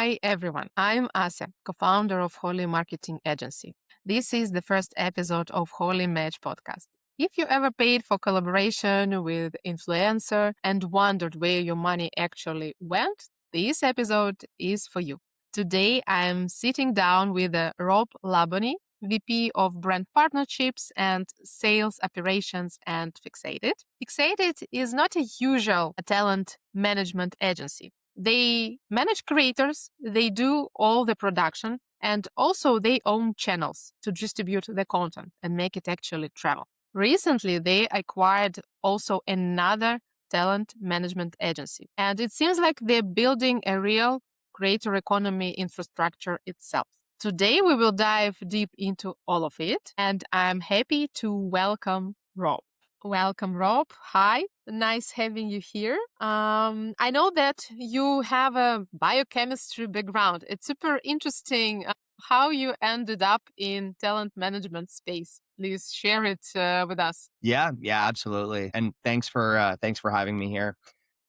Hi, everyone. I'm Asya, co-founder of Holy Marketing Agency. This is the first episode of Holy Match podcast. If you ever paid for collaboration with influencer and wondered where your money actually went, this episode is for you. Today, I'm sitting down with Rob Iaboni, VP of Brand Partnerships and Sales Operations at Fixated. Fixated is not a usual talent management agency. They manage creators, they do all the production, and also they own channels to distribute the content and make it actually travel. Recently, they acquired also another talent management agency, and it seems like they're building a real creator economy infrastructure itself. Today, we will dive deep into all of it, and I'm happy to welcome Rob. Welcome, Rob. Hi, nice having you here. I know that you have a biochemistry background. It's super interesting how you ended up in talent management space. Please share it with us. Yeah, absolutely. And thanks for having me here.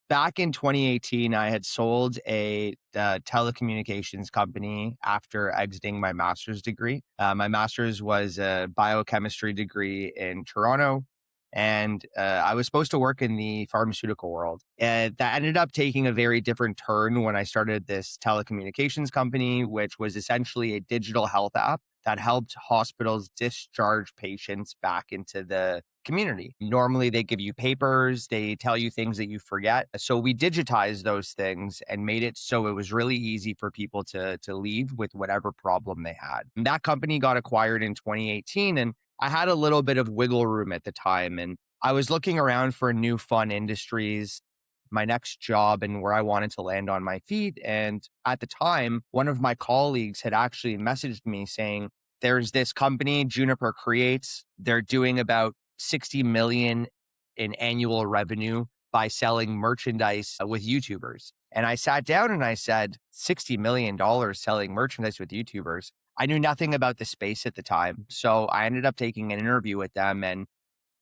Back in 2018, I had sold a telecommunications company after exiting my master's degree. My master's was a biochemistry degree in Toronto, and I was supposed to work in the pharmaceutical world. And that ended up taking a very different turn when I started this telecommunications company, which was essentially a digital health app that helped hospitals discharge patients back into the community. Normally, they give you papers, they tell you things that you forget. So we digitized those things and made it so it was really easy for people to leave with whatever problem they had. And that company got acquired in 2018, and I had a little bit of wiggle room at the time. And I was looking around for new fun industries, my next job, and where I wanted to land on my feet. And at the time, one of my colleagues had actually messaged me saying, there's this company, Juniper Creates. They're doing about 60 million in annual revenue by selling merchandise with YouTubers. And I sat down and I said, $60 million selling merchandise with YouTubers. I knew nothing about the space at the time. So I ended up taking an interview with them and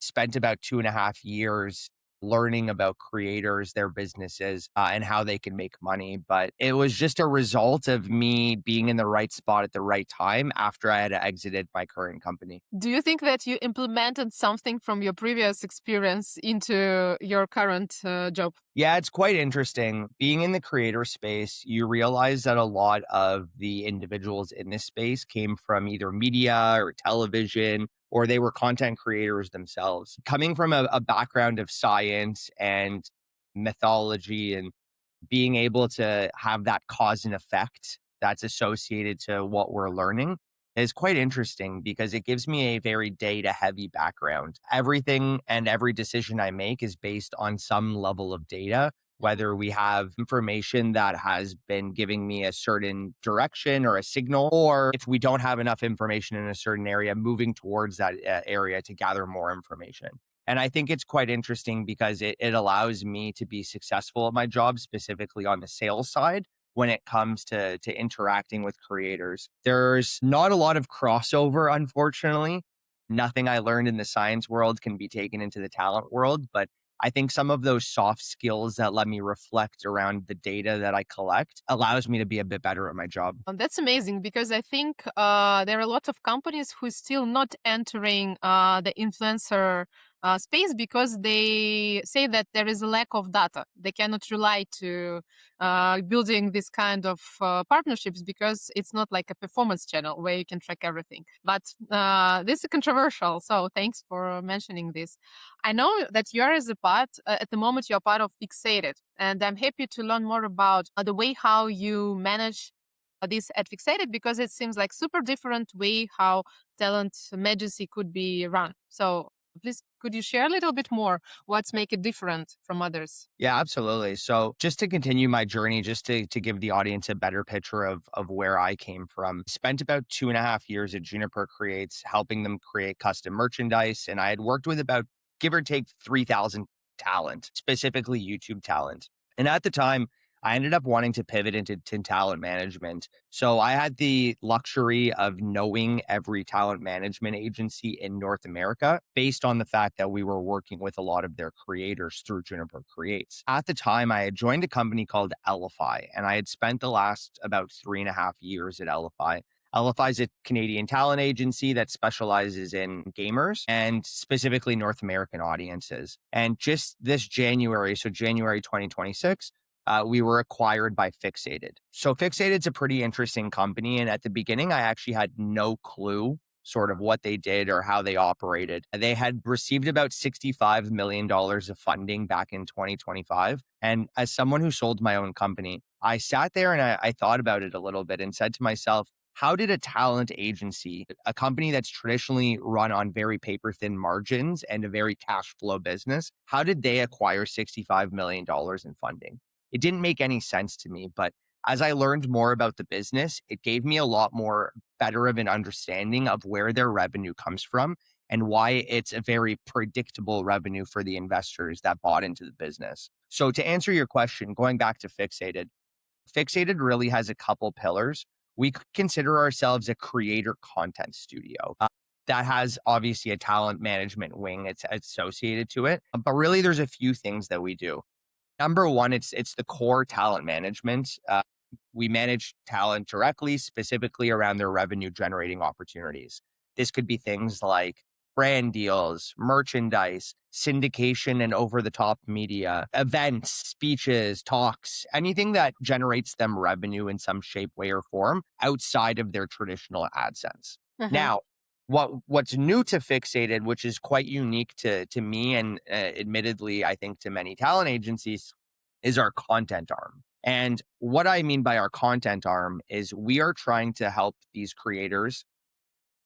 spent about 2.5 years learning about creators, their businesses, and how they can make money. But it was just a result of me being in the right spot at the right time after I had exited my current company. Do you think that you implemented something from your previous experience into your current job? Yeah, it's quite interesting. Being in the creator space, you realize that a lot of the individuals in this space came from either media or television, or they were content creators themselves. Coming from a background of science and mythology and being able to have that cause and effect that's associated to what we're learning is quite interesting because it gives me a very data heavy background. Everything and every decision I make is based on some level of data, whether we have information that has been giving me a certain direction or a signal, or if we don't have enough information in a certain area, moving towards that area to gather more information. And I think it's quite interesting because it allows me to be successful at my job, specifically on the sales side when it comes to interacting with creators. There's not a lot of crossover, unfortunately. Nothing I learned in the science world can be taken into the talent world, but I think some of those soft skills that let me reflect around the data that I collect allows me to be a bit better at my job. That's amazing because I think there are a lot of companies who still not entering the influencer space because they say that there is a lack of data. They cannot rely to building this kind of partnerships because it's not like a performance channel where you can track everything. But this is controversial, so thanks for mentioning this. I know that you are as a part at the moment you are part of Fixated, and I'm happy to learn more about the way how you manage this at Fixated because it seems like super different way how talent agency could be run. So please, could you share a little bit more what's make it different from others? Yeah, absolutely. So just to continue my journey, just to give the audience a better picture of where I came from, spent about 2.5 years at Juniper Creates, helping them create custom merchandise. And I had worked with about, give or take, 3,000 talent, specifically YouTube talent. And at the time, I ended up wanting to pivot into talent management. So I had the luxury of knowing every talent management agency in North America based on the fact that we were working with a lot of their creators through Juniper Creates. At the time, I had joined a company called Elify, and I had spent the last about 3.5 years at Elify. Elify is a Canadian talent agency that specializes in gamers and specifically North American audiences. And just this January, so January 2026, we were acquired by Fixated. So Fixated's a pretty interesting company. And at the beginning, I actually had no clue sort of what they did or how they operated. They had received about $65 million of funding back in 2025. And as someone who sold my own company, I sat there and I thought about it a little bit and said to myself, how did a talent agency, a company that's traditionally run on very paper thin margins and a very cash flow business, how did they acquire $65 million in funding? It didn't make any sense to me, but as I learned more about the business, it gave me a lot more better of an understanding of where their revenue comes from and why it's a very predictable revenue for the investors that bought into the business. So to answer your question, going back to Fixated, Fixated really has a couple pillars. We consider ourselves a creator content studio. That has obviously a talent management wing it's associated to it. But really, there's a few things that we do. Number one, it's the core talent management. We manage talent directly, specifically around their revenue generating opportunities. This could be things like brand deals, merchandise, syndication and over the top media, events, speeches, talks, anything that generates them revenue in some shape, way, or form outside of their traditional AdSense. Mm-hmm. Now, what's new to Fixated, which is quite unique to me and admittedly, I think to many talent agencies, is our content arm. And what I mean by our content arm is we are trying to help these creators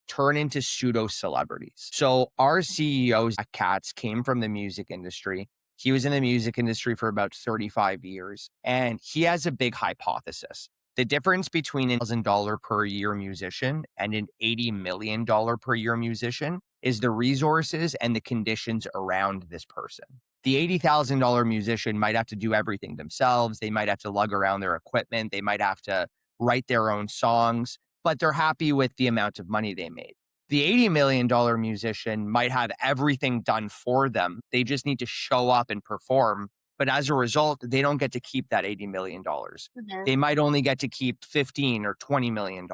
turn into pseudo celebrities. So our CEO, Zach Katz, came from the music industry. He was in the music industry for about 35 years, and he has a big hypothesis. The difference between a $1,000 per year musician and an $80 million per year musician is the resources and the conditions around this person. The $80,000 musician might have to do everything themselves. They might have to lug around their equipment. They might have to write their own songs, but they're happy with the amount of money they made. The $80 million musician might have everything done for them. They just need to show up and perform. But as a result, they don't get to keep that $80 million. Mm-hmm. They might only get to keep $15 or $20 million.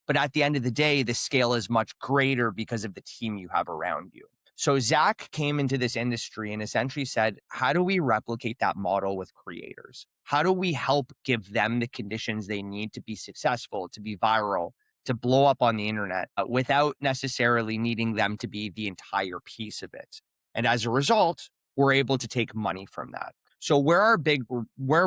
But at the end of the day, the scale is much greater because of the team you have around you. So Zach came into this industry and essentially said, how do we replicate that model with creators? How do we help give them the conditions they need to be successful, to be viral, to blow up on the internet without necessarily needing them to be the entire piece of it? And as a result, we're able to take money from that. So where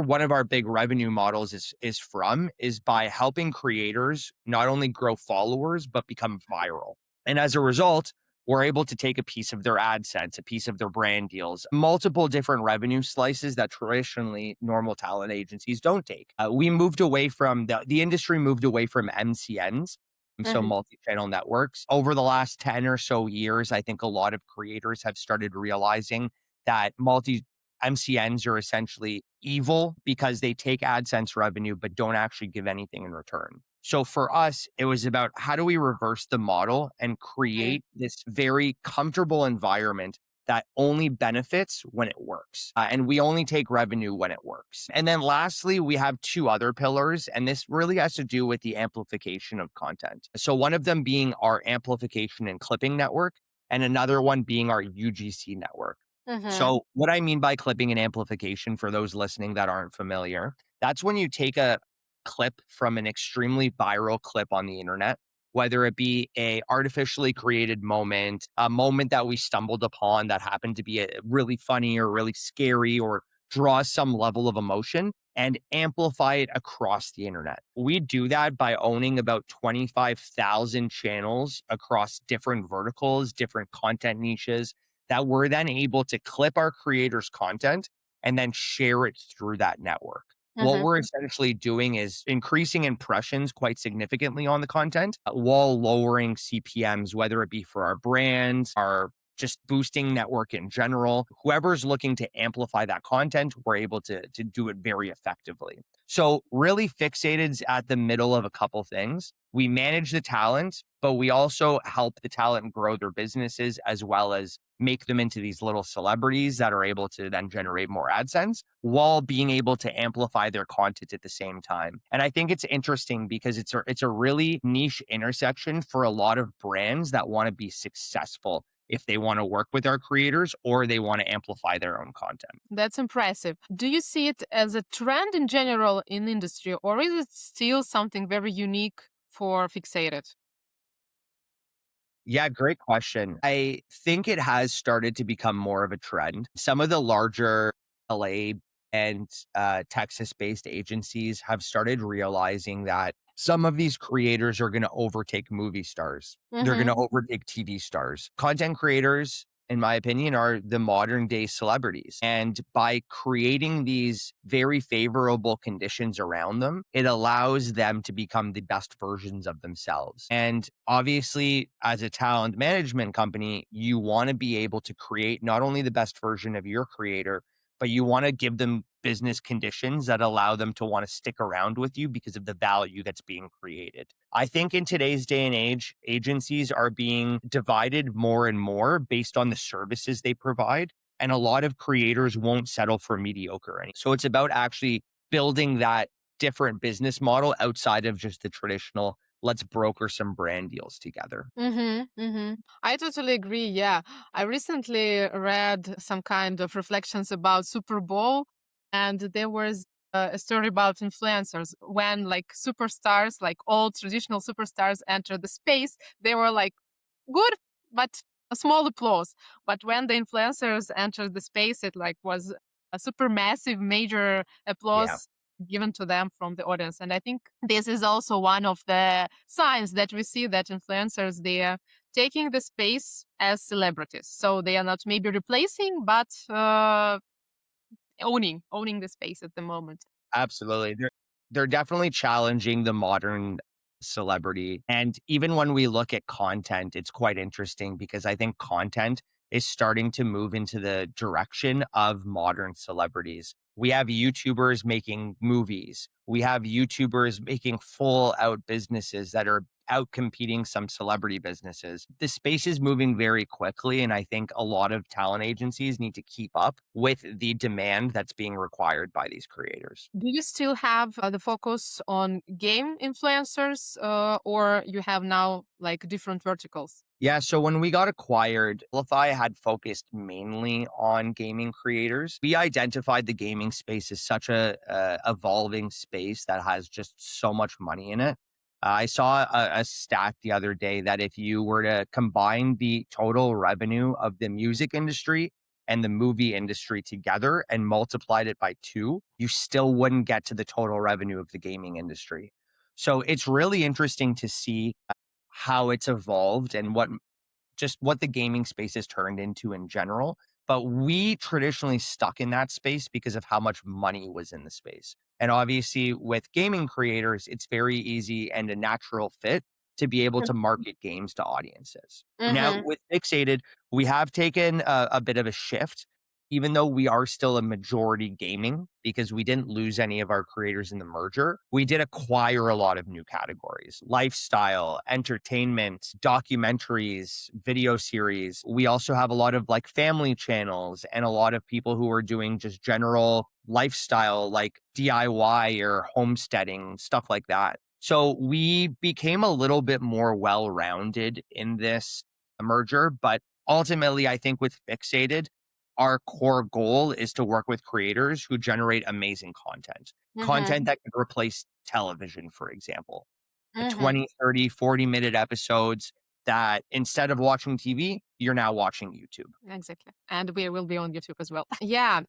one of our big revenue models is from is by helping creators not only grow followers, but become viral. And as a result, we're able to take a piece of their AdSense, a piece of their brand deals, multiple different revenue slices that traditionally normal talent agencies don't take. We moved away from the industry moved away from MCNs, so Mm-hmm. multi-channel networks. Over the last 10 or so years, I think a lot of creators have started realizing that MCNs are essentially evil because they take AdSense revenue, but don't actually give anything in return. So for us, it was about how do we reverse the model and create this very comfortable environment that only benefits when it works. And we only take revenue when it works. And then lastly, we have two other pillars, and this really has to do with the amplification of content. So one of them being our amplification and clipping network, and another one being our UGC network. Mm-hmm. So what I mean by clipping and amplification for those listening that aren't familiar, that's when you take a clip from an extremely viral clip on the internet, whether it be a artificially created moment, a moment that we stumbled upon that happened to be really funny or really scary or draw some level of emotion and amplify it across the internet. We do that by owning about 25,000 channels across different verticals, different content niches that we're then able to clip our creators' content and then share it through that network. What Mm-hmm. we're essentially doing is increasing impressions quite significantly on the content while lowering CPMs, whether it be for our brands, our just boosting network in general. Whoever's looking to amplify that content, we're able to do it very effectively. So really Fixated's at the middle of a couple things. We manage the talent, but we also help the talent grow their businesses as well as make them into these little celebrities that are able to then generate more AdSense while being able to amplify their content at the same time. And I think it's interesting because it's a really niche intersection for a lot of brands that want to be successful if they want to work with our creators or they want to amplify their own content. That's impressive. Do you see it as a trend in general in industry, or is it still something very unique for Fixated? Yeah, great question. I think it has started to become more of a trend. Some of the larger LA and Texas based agencies have started realizing that some of these creators are going to overtake movie stars. They're going Mm-hmm. to overtake TV stars. Content creators, in my opinion, are the modern day celebrities. And by creating these very favorable conditions around them, it allows them to become the best versions of themselves. And obviously, as a talent management company, you want to be able to create not only the best version of your creator, but you want to give them business conditions that allow them to want to stick around with you because of the value that's being created. I think in today's day and age, agencies are being divided more and more based on the services they provide. And a lot of creators won't settle for mediocre. So it's about actually building that different business model outside of just the traditional, let's broker some brand deals together. Mm-hmm, mm-hmm. I totally agree. Yeah. I recently read some kind of reflections about Super Bowl, and there was a story about influencers when like superstars, like all traditional superstars entered the space, they were like good, but a small applause. But when the influencers entered the space, it like was a super massive, major Yeah. applause given to them from the audience. And I think this is also one of the signs that we see that influencers, they are taking the space as celebrities. So they are not maybe replacing, but owning the space at the moment. Absolutely. They're definitely challenging the modern celebrity. And even when we look at content, it's quite interesting because I think content is starting to move into the direction of modern celebrities. We have YouTubers making movies. We have YouTubers making full out businesses that are out competing some celebrity businesses. The space is moving very quickly. And I think a lot of talent agencies need to keep up with the demand that's being required by these creators. Do you still have the focus on game influencers, or you have now like different verticals? Yeah, so when we got acquired, Amplify had focused mainly on gaming creators. We identified the gaming space as such a evolving space that has just so much money in it. I saw a stat the other day that if you were to combine the total revenue of the music industry and the movie industry together and multiplied it by two, you still wouldn't get to the total revenue of the gaming industry. So it's really interesting to see how it's evolved and what the gaming space has turned into in general. But we traditionally stuck in that space because of how much money was in the space. And obviously, with gaming creators, it's very easy and a natural fit to be able to market games to audiences. Now, Mm-hmm. with Fixated, we have taken a bit of a shift, even though we are still a majority gaming because we didn't lose any of our creators in the merger. We did acquire a lot of new categories: lifestyle, entertainment, documentaries, video series. We also have a lot of like family channels and a lot of people who are doing just general lifestyle, like DIY or homesteading, stuff like that. So we became a little bit more well rounded in this merger. But ultimately, I think with Fixated, our core goal is to work with creators who generate amazing content, Mm-hmm. content that can replace television, for example. The Mm-hmm. 20, 30, 40-minute episodes that instead of watching TV, you're now watching YouTube. Exactly. And we will be on YouTube as well. Yeah.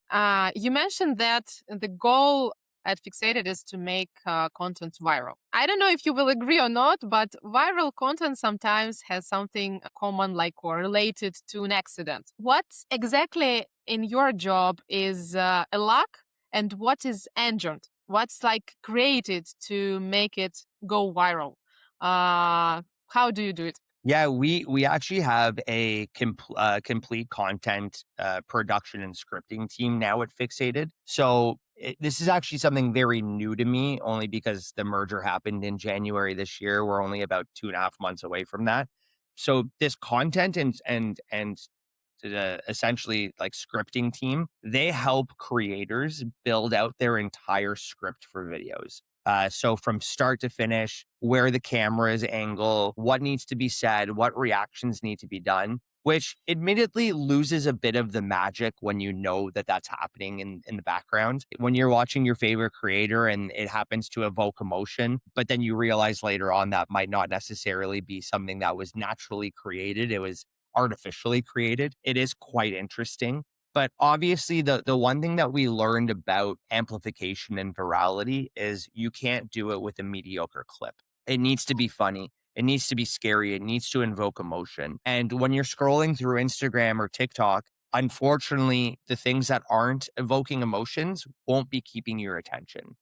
You mentioned that the goal at Fixated is to make content viral. I don't know if you will agree or not, but viral content sometimes has something common, like or related to an accident. What exactly in your job is a luck, and what is engineered? What's like created to make it go viral? How do you do it? Yeah, we actually have a complete content production and scripting team now at Fixated. So this is actually something very new to me, only because the merger happened in January this year. We're only about 2.5 months away from that. So this content and essentially like scripting team, they help creators build out their entire script for videos. So from start to finish, where the camera is angle, what needs to be said, what reactions need to be done, which admittedly loses a bit of the magic when you know that that's happening in the background. When you're watching your favorite creator and it happens to evoke emotion, but then you realize later on that might not necessarily be something that was naturally created. It was artificially created. It is quite interesting. But obviously, the one thing that we learned about amplification and virality is you can't do it with a mediocre clip. It needs to be funny. It needs to be scary. It needs to invoke emotion. And when you're scrolling through Instagram or TikTok, unfortunately, the things that aren't evoking emotions won't be keeping your attention.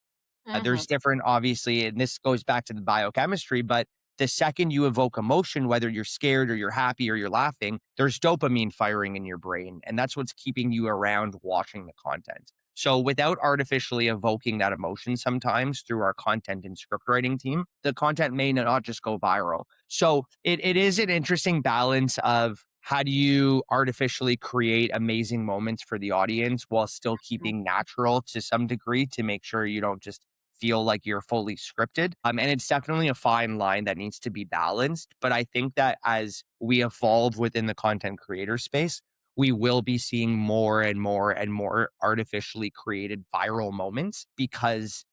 Hmm. There's different, obviously, and this goes back to the biochemistry, but the second you evoke emotion, whether you're scared or you're happy or you're laughing, there's dopamine firing in your brain. And that's what's keeping you around watching the content. So without artificially evoking that emotion sometimes through our content and script writing team, the content may not just go viral. So it is an interesting balance of how do you artificially create amazing moments for the audience while still keeping natural to some degree to make sure you don't just feel like you're fully scripted. And it's definitely a fine line that needs to be balanced. But I think that as we evolve within the content creator space, we will be seeing more and more and more artificially created viral moments because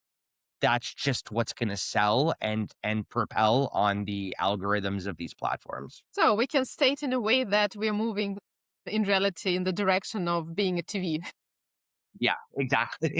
that's just what's going to sell and propel on the algorithms of these platforms. So we can state in a way that we're moving in reality in the direction of being a TV. Yeah, exactly.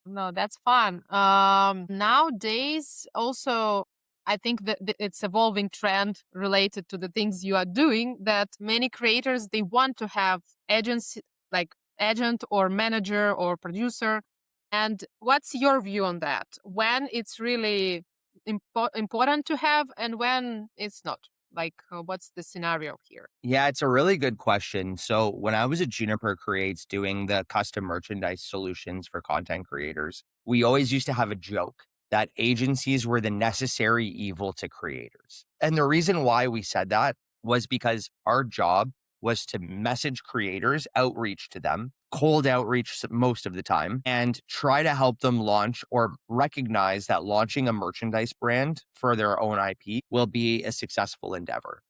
No, that's fun. Nowadays, also, I think that it's evolving trend related to the things you are doing that many creators, they want to have agency, like agent or manager or producer. And what's your view on that? When it's really important to have and when it's not? Like, what's the scenario here? Yeah, it's a really good question. So when I was at Juniper Creates doing the custom merchandise solutions for content creators, we always used to have a joke that agencies were the necessary evil to creators. And the reason why we said that was because our job was to message creators, outreach to them, cold outreach most of the time, and try to help them launch or recognize that launching a merchandise brand for their own IP will be a successful endeavor.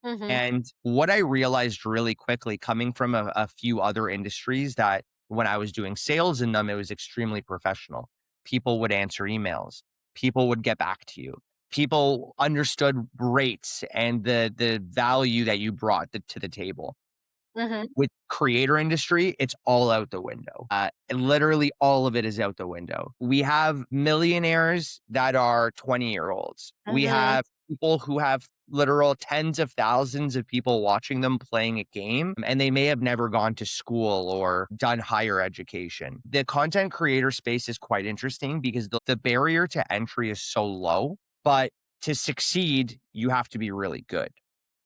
Mm-hmm. And what I realized really quickly coming from a few other industries that when I was doing sales in them, it was extremely professional. People would answer emails. People would get back to you. People understood rates and the value that you brought to the table. Mm-hmm. With creator industry, it's all out the window. And literally all of it is out the window. We have millionaires that are 20-year-olds. We Mm-hmm. have people who have literal tens of thousands of people watching them playing a game, and they may have never gone to school or done higher education. The content creator space is quite interesting because the barrier to entry is so low, but to succeed, you have to be really good.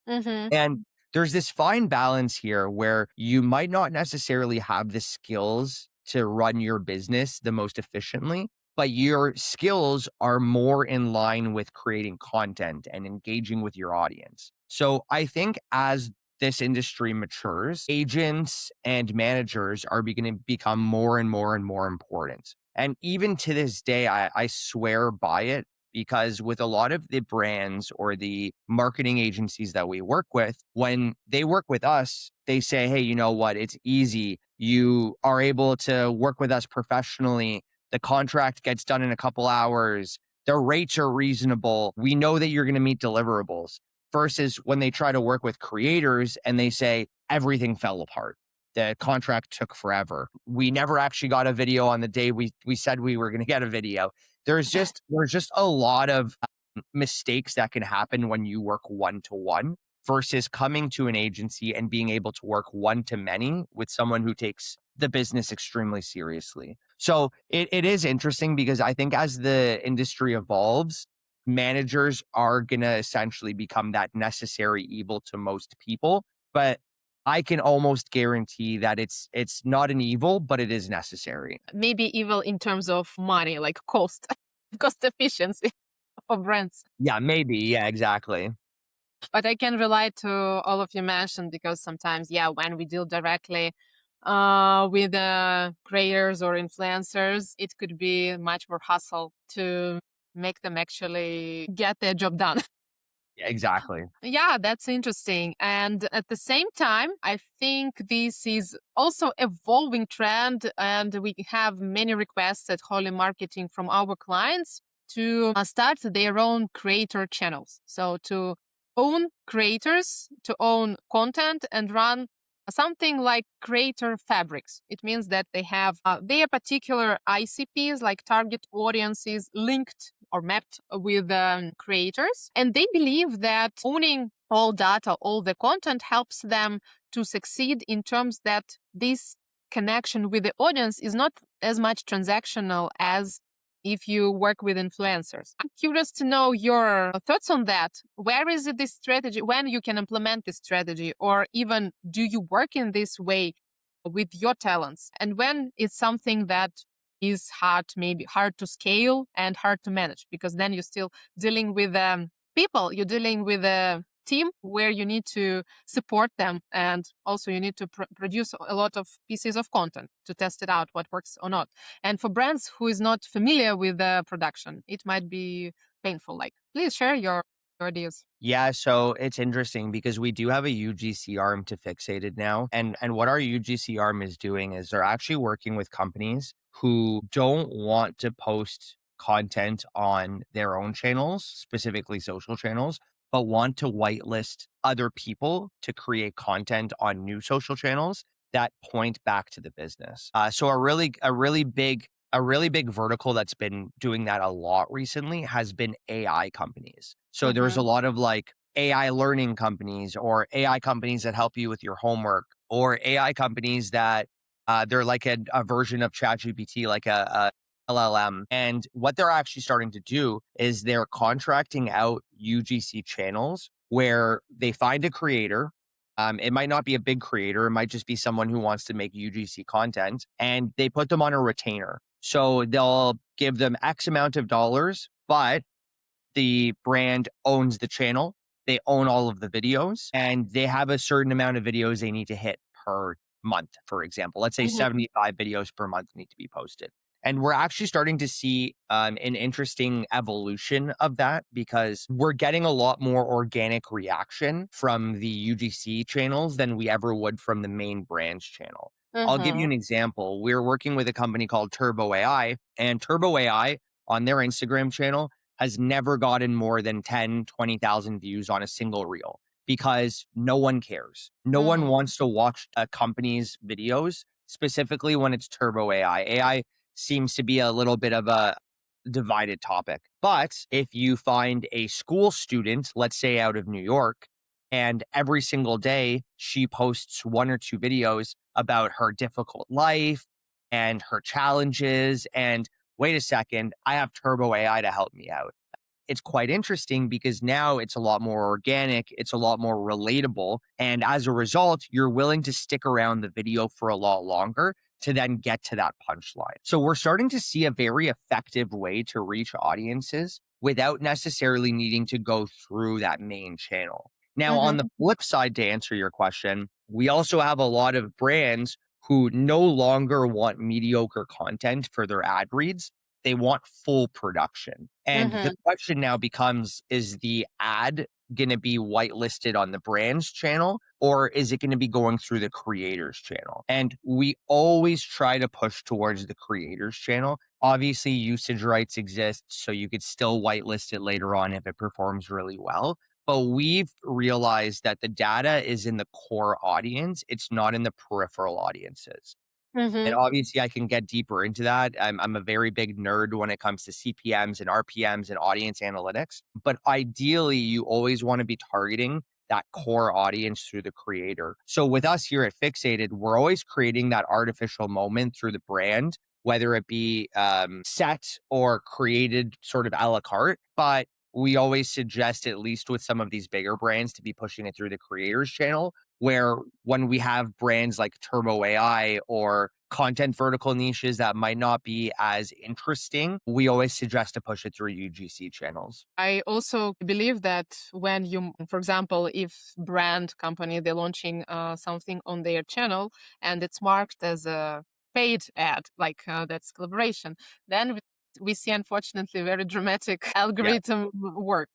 Mm-hmm. And there's this fine balance here where you might not necessarily have the skills to run your business the most efficiently, but your skills are more in line with creating content and engaging with your audience. So I think as this industry matures, agents and managers are beginning to become more and more and more important. And even to this day, I swear by it because with a lot of the brands or the marketing agencies that we work with, when they work with us, they say, hey, you know what? It's easy. You are able to work with us professionally. The contract gets done in a couple hours. The rates are reasonable. We know that you're going to meet deliverables. Versus when they try to work with creators and they say everything fell apart. The contract took forever. We never actually got a video on the day we said we were going to get a video. There's just a lot of mistakes that can happen when you work one to one versus coming to an agency and being able to work one to many with someone who takes the business extremely seriously. So it is interesting because I think as the industry evolves, managers are going to essentially become that necessary evil to most people. But I can almost guarantee that it's not an evil, but it is necessary. Maybe evil in terms of money, like cost, cost efficiency for brands. Yeah, maybe. Yeah, exactly. But I can relate to all of you mentioned because sometimes, yeah, when we deal directly with creators or influencers, it could be much more hassle to make them actually get their job done. Yeah, exactly. Yeah, that's interesting. And at the same time, I think this is also evolving trend, and we have many requests at Holy Marketing from our clients to start their own creator channels. So to own creators, to own content and run something like creator fabrics. It means that they have their particular ICPs, like target audiences, linked or mapped with creators. And they believe that owning all data, all the content helps them to succeed in terms that this connection with the audience is not as much transactional as if you work with influencers. I'm curious to know your thoughts on that. Where is it this strategy, when you can implement this strategy, or even do you work in this way with your talents? And when it's something that is hard, maybe hard to scale and hard to manage, because then you're still dealing with people, you're dealing with a team where you need to support them, and also you need to produce a lot of pieces of content to test it out what works or not. And for brands who is not familiar with the production, it might be painful. Like, please share your ideas. Yeah, so it's interesting because we do have a UGC arm to Fixated now. And what our UGC arm is doing is they're actually working with companies who don't want to post content on their own channels, specifically social channels, but want to whitelist other people to create content on new social channels that point back to the business. So a really big vertical that's been doing that a lot recently has been AI companies. So there's a Mm-hmm. lot of like AI learning companies or AI companies that help you with your homework or AI companies that they're like a version of ChatGPT, like a LLM. And what they're actually starting to do is they're contracting out UGC channels where they find a creator. It might not be a big creator. It might just be someone who wants to make UGC content, and they put them on a retainer. So they'll give them X amount of dollars, but the brand owns the channel. They own all of the videos, and they have a certain amount of videos they need to hit per month, for example. Let's say Mm-hmm. 75 videos per month need to be posted. And we're actually starting to see an interesting evolution of that because we're getting a lot more organic reaction from the UGC channels than we ever would from the main brand's channel. I'll give you Mm-hmm. an example. We're working with a company called Turbo AI, and Turbo AI on their Instagram channel has never gotten more than 10, 20,000 views on a single reel because no one cares. No one Mm-hmm. wants to watch a company's videos, specifically when it's Turbo AI. AI seems to be a little bit of a divided topic. But if you find a school student, let's say out of New York, and every single day she posts one or two videos about her difficult life and her challenges, and wait a second, I have Turbo AI to help me out. It's quite interesting because now it's a lot more organic, it's a lot more relatable. And as a result, you're willing to stick around the video for a lot longer to then get to that punchline. So we're starting to see a very effective way to reach audiences without necessarily needing to go through that main channel. Now, on Mm-hmm. the flip side, to answer your question, we also have a lot of brands who no longer want mediocre content for their ad reads. They want full production. And the Mm-hmm. question now becomes, is the ad going to be whitelisted on the brand's channel, or is it going to be going through the creator's channel? And we always try to push towards the creator's channel. Obviously, usage rights exist, so you could still whitelist it later on if it performs really well. But we've realized that the data is in the core audience. It's not in the peripheral audiences. And Mm-hmm. obviously, I can get deeper into that. I'm a very big nerd when it comes to CPMs and RPMs and audience analytics. But ideally, you always want to be targeting that core audience through the creator. So with us here at Fixated, we're always creating that artificial moment through the brand, whether it be set or created sort of a la carte. But we always suggest, at least with some of these bigger brands, to be pushing it through the creators channel, where when we have brands like Turbo AI or content vertical niches that might not be as interesting, we always suggest to push it through UGC channels. I also believe that when you, for example, if brand company, they're launching something on their channel and it's marked as a paid ad, like that's collaboration, then we see unfortunately very dramatic Yeah. algorithm work.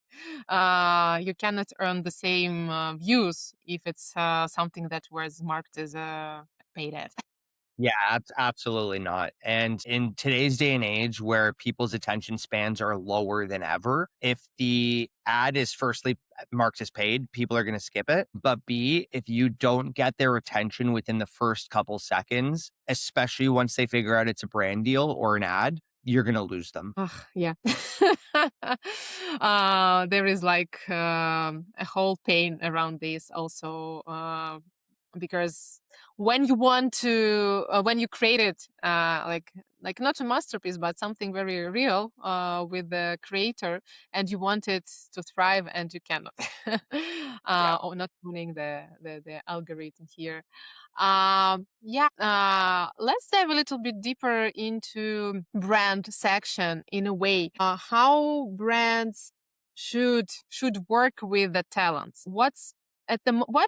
You cannot earn the same views if it's something that was marked as a paid ad. Yeah, absolutely not. And in today's day and age where people's attention spans are lower than ever, if the ad is firstly marked as paid, people are going to skip it. But B, if you don't get their attention within the first couple seconds, especially once they figure out it's a brand deal or an ad, you're going to lose them. Ugh, yeah. There is like a whole pain around this also, because when you want to, when you create it, like not a masterpiece, but something very real with the creator, and you want it to thrive, and you cannot, Yeah. or not tuning the algorithm here. Yeah, let's dive a little bit deeper into brand section in a way. How brands should work with the talents. What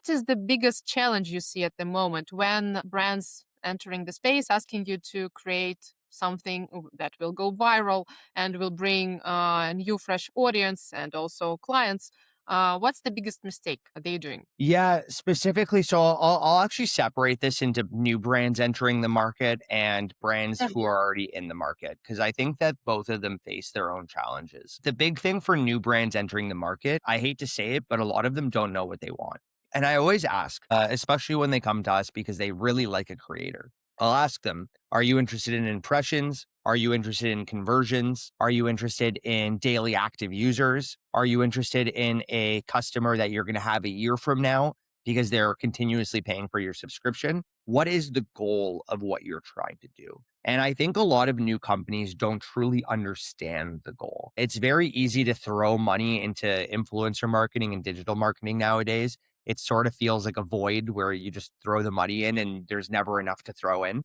is the biggest challenge you see at the moment when brands entering the space asking you to create something that will go viral and will bring a new fresh audience and also clients? What's the biggest mistake they're doing? Yeah, specifically. So I'll actually separate this into new brands entering the market and brands who Mhm. are already in the market, because I think that both of them face their own challenges. The big thing for new brands entering the market, I hate to say it, but a lot of them don't know what they want. And I always ask, especially when they come to us because they really like a creator. I'll ask them, are you interested in impressions? Are you interested in conversions? Are you interested in daily active users? Are you interested in a customer that you're going to have a year from now because they're continuously paying for your subscription? What is the goal of what you're trying to do? And I think a lot of new companies don't truly understand the goal. It's very easy to throw money into influencer marketing and digital marketing nowadays. It sort of feels like a void where you just throw the money in and there's never enough to throw in.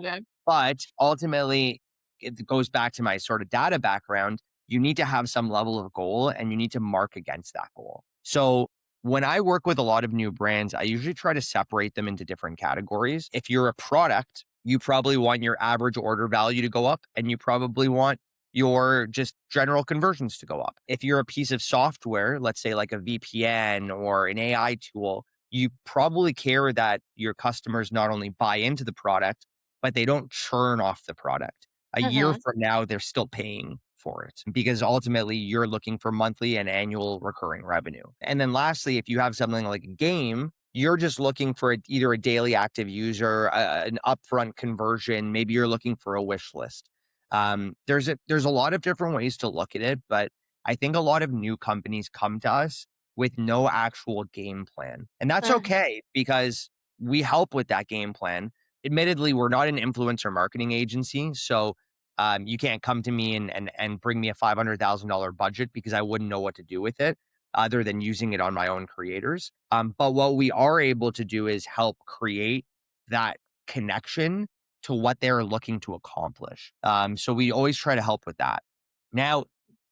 Yeah. But ultimately, it goes back to my sort of data background. You need to have some level of goal and you need to mark against that goal. So when I work with a lot of new brands, I usually try to separate them into different categories. If you're a product, you probably want your average order value to go up and you probably want your just general conversions to go up. If you're a piece of software, let's say like a VPN or an AI tool, you probably care that your customers not only buy into the product, but they don't churn off the product. A year Mhm. from now, they're still paying for it because ultimately you're looking for monthly and annual recurring revenue. And then lastly, if you have something like a game, you're just looking for either a daily active user, an upfront conversion. Maybe you're looking for a wish list. There's a lot of different ways to look at it, but I think a lot of new companies come to us with no actual game plan, and that's Mhm. okay because we help with that game plan. Admittedly, we're not an influencer marketing agency, so you can't come to me and bring me a $500,000 budget because I wouldn't know what to do with it other than using it on my own creators. But what we are able to do is help create that connection to what they're looking to accomplish. So we always try to help with that. Now,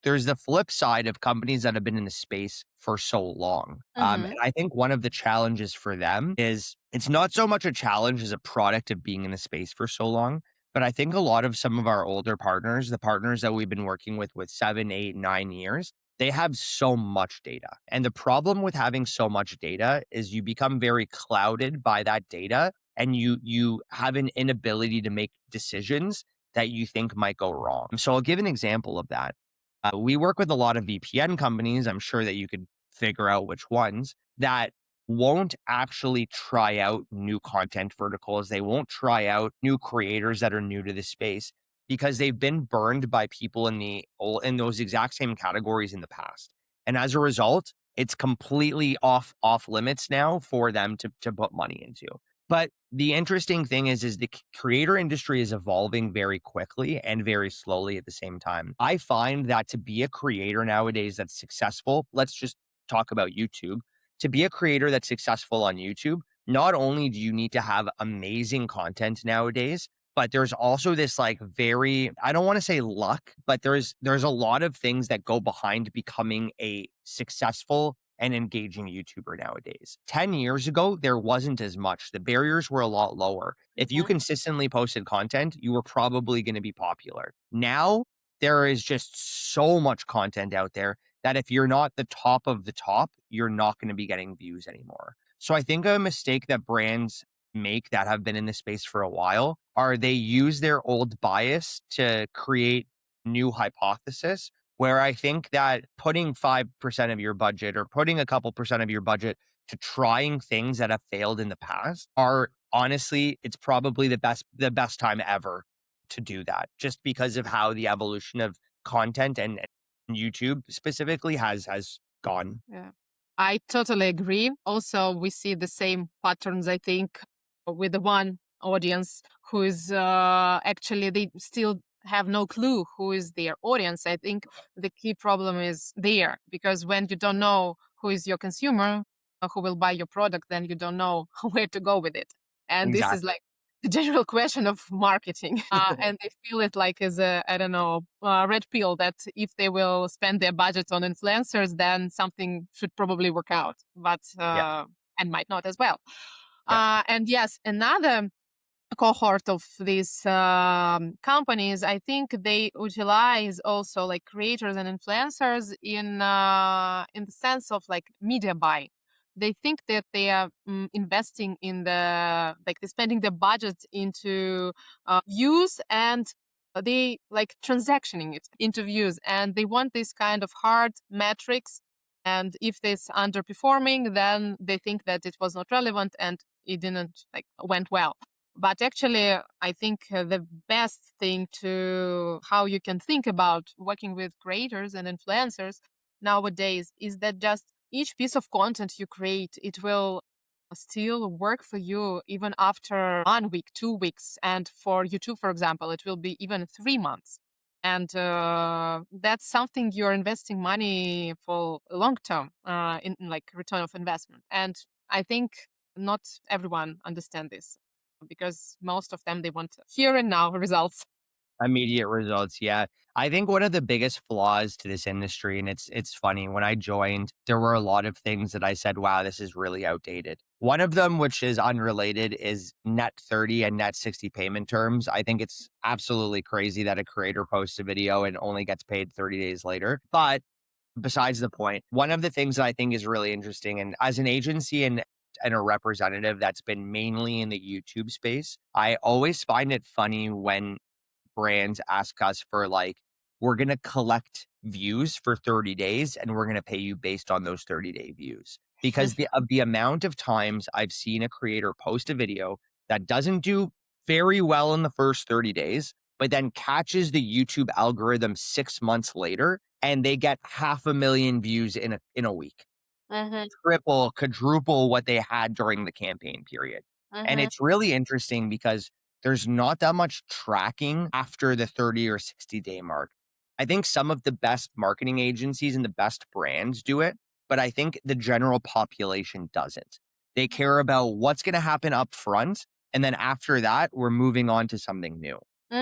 there's the flip side of companies that have been in the space for so long. And Mhm. I think one of the challenges for them is it's not so much a challenge as a product of being in the space for so long. But I think a lot of some of our older partners, the partners that we've been working with 7, 8, 9 years, they have so much data. And the problem with having so much data is you become very clouded by that data and you have an inability to make decisions that you think might go wrong. So I'll give an example of that. We work with a lot of VPN companies. I'm sure that you could figure out which ones that won't actually try out new content verticals. They won't try out new creators that are new to the space because they've been burned by people in those exact same categories in the past. And as a result, it's completely off limits now for them to put money into. But The interesting thing is the creator industry is evolving very quickly and very slowly at the same time. I find that to be a creator nowadays that's successful, let's just talk about YouTube. To be a creator that's successful on YouTube, not only do you need to have amazing content nowadays, but there's also this like very, I don't want to say luck, but there's a lot of things that go behind becoming a successful and engaging YouTuber nowadays. 10 years ago, there wasn't as much. The barriers were a lot lower. If you Mhm. consistently posted content, you were probably going to be popular. Now, there is just so much content out there that if you're not the top of the top, you're not going to be getting views anymore. So I think a mistake that brands make that have been in the space for a while are they use their old bias to create new hypothesis where I think that putting 5% of your budget or putting a couple percent of your budget to trying things that have failed in the past are honestly, it's probably the best time ever to do that, just because of how the evolution of content and YouTube specifically has gone. Yeah. I totally agree. Also, we see the same patterns, I think, with the one audience who is actually, they still have no clue who is their audience. I think the key problem is there because when you don't know who is your consumer, who will buy your product, then you don't know where to go with it. And this is Exactly. like the general question of marketing. And they feel it like as a, I don't know, red pill that if they will spend their budget on influencers, then something should probably work out, but, Yeah. and might not as well. Yeah. And yes, another cohort of these companies, I think they utilize also like creators and influencers in the sense of like media buy. They think that they are investing in the like they're spending their budget into views and they like transactioning it into views and they want this kind of hard metrics. And if it's underperforming, then they think that it was not relevant and it didn't like went well. But actually, I think the best thing to how you can think about working with creators and influencers nowadays is that just each piece of content you create, it will still work for you even after 1 week, 2 weeks. And for YouTube, for example, it will be even 3 months. And that's something you're investing money for long term in like return of investment. And I think not everyone understand this because most of them they want here and now results. Immediate results, yeah. I think one of the biggest flaws to this industry, and it's funny, when I joined, there were a lot of things that I said, wow, this is really outdated. One of them, which is unrelated, is net 30 and net 60 payment terms. I think it's absolutely crazy that a creator posts a video and only gets paid 30 days later. But besides the point, one of the things that I think is really interesting, and as an agency and a representative that's been mainly in the YouTube space, I always find it funny when brands ask us for like, we're going to collect views for 30 days and we're going to pay you based on those 30-day views. Because the amount of times I've seen a creator post a video that doesn't do very well in the first 30 days, but then catches the YouTube algorithm 6 months later and they get 500,000 views in a week, Mhm, triple, quadruple what they had during the campaign period. And mhm, it's really interesting because there's not that much tracking after the 30 or 60-day mark. I think some of the best marketing agencies and the best brands do it, but I think the general population doesn't. They care about what's going to happen up front. And then after that, we're moving on to something new.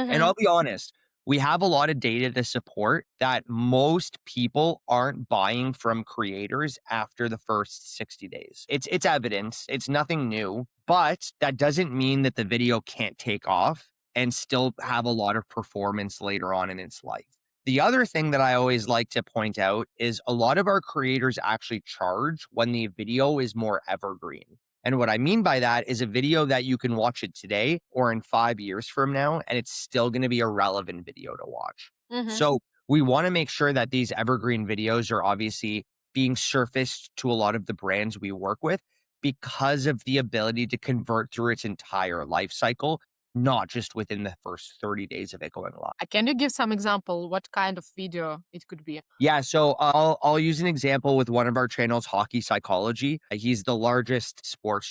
And mhm, I'll be honest, we have a lot of data to support that most people aren't buying from creators after the first 60 days. It's evidence, it's nothing new, but that doesn't mean that the video can't take off and still have a lot of performance later on in its life. The other thing that I always like to point out is a lot of our creators actually charge when the video is more evergreen. And what I mean by that is a video that you can watch it today or in 5 years from now, and it's still going to be a relevant video to watch. mhm. So we want to make sure that these evergreen videos are obviously being surfaced to a lot of the brands we work with because of the ability to convert through its entire life cycle, not just within the first 30 days of it going live. Can you give some example what kind of video it could be? Yeah, so I'll use an example with one of our channels, Hockey Psychology. He's the largest sports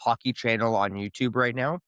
hockey channel on YouTube right now,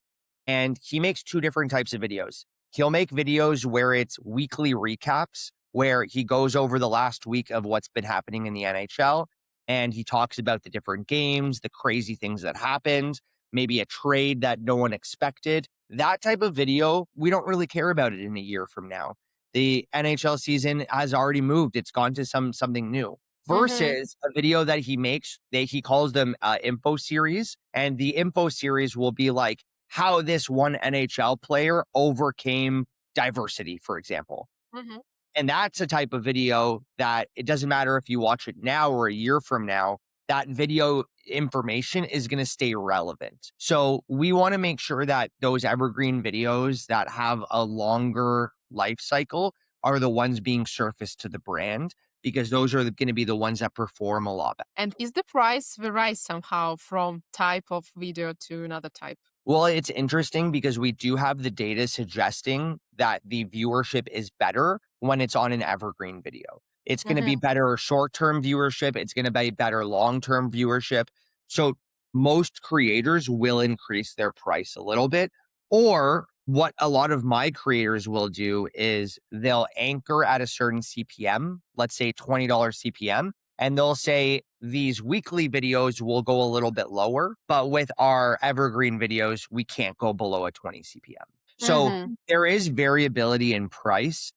and he makes two different types of videos. He'll make videos where it's weekly recaps, where he goes over the last week of what's been happening in the NHL, and he talks about the different games, the crazy things that happened, maybe a trade that no one expected. That type of video, we don't really care about it in a year from now. The NHL season has already moved. It's gone to something new. Mm-hmm. Versus a video that he makes, he calls them info series, and the info series will be like how this one NHL player overcame diversity, for example. Mm-hmm. And that's a type of video that it doesn't matter if you watch it now or a year from now, that video information is going to stay relevant. So we want to make sure that those evergreen videos that have a longer life cycle are the ones being surfaced to the brand, because those are going to be the ones that perform a lot better. And is the price varies somehow from type of video to another type? Well, it's interesting because we do have the data suggesting that the viewership is better when it's on an evergreen video. It's going to be Mm-hmm. better short-term viewership. It's going to be better long-term viewership. So most creators will increase their price a little bit. Or what a lot of my creators will do is they'll anchor at a certain CPM, let's say $20 CPM, and they'll say these weekly videos will go a little bit lower, but with our evergreen videos, we can't go below a 20 CPM. So Mm-hmm. there is variability in price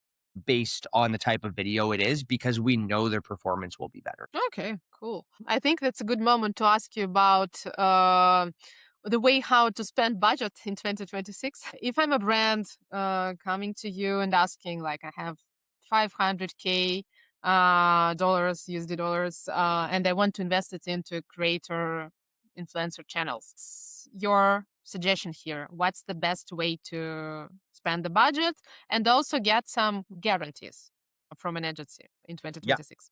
based on the type of video it is, because we know their performance will be better. Okay, cool. I think that's a good moment to ask you about the way how to spend budget in 2026. If I'm a brand coming to you and asking, like, I have 500K dollars, USD dollars, and I want to invest it into creator influencer channels, your suggestion here, what's the best way to spend the budget and also get some guarantees from an agency in Yeah. 2026?